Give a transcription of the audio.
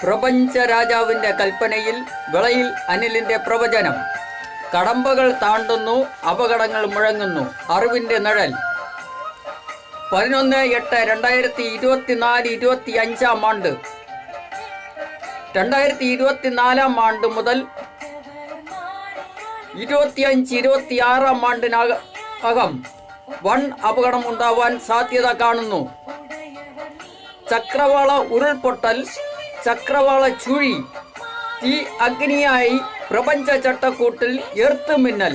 പ്രപഞ്ച രാജാവിൻ്റെ കൽപ്പനയിൽ വിളയിൽ അനിലിൻ്റെ പ്രവചനം. കടമ്പകൾ താണ്ടുന്നു, അപകടങ്ങൾ മുഴങ്ങുന്നു. അറിവിൻ്റെ നിഴൽ. 11/8/2024-25 ആണ്ട്. 2024 മുതൽ 25-26 ആണ്ടിനകം വൻ അപകടം ഉണ്ടാവാൻ സാധ്യത കാണുന്നു. ചക്രവാള ഉരുൾപൊട്ടൽ, ചക്രവാള ചുഴി, തീ അഗ്നിയായി പ്രപഞ്ച ചട്ടക്കൂട്ടിൽ എർത്ത് മിന്നൽ.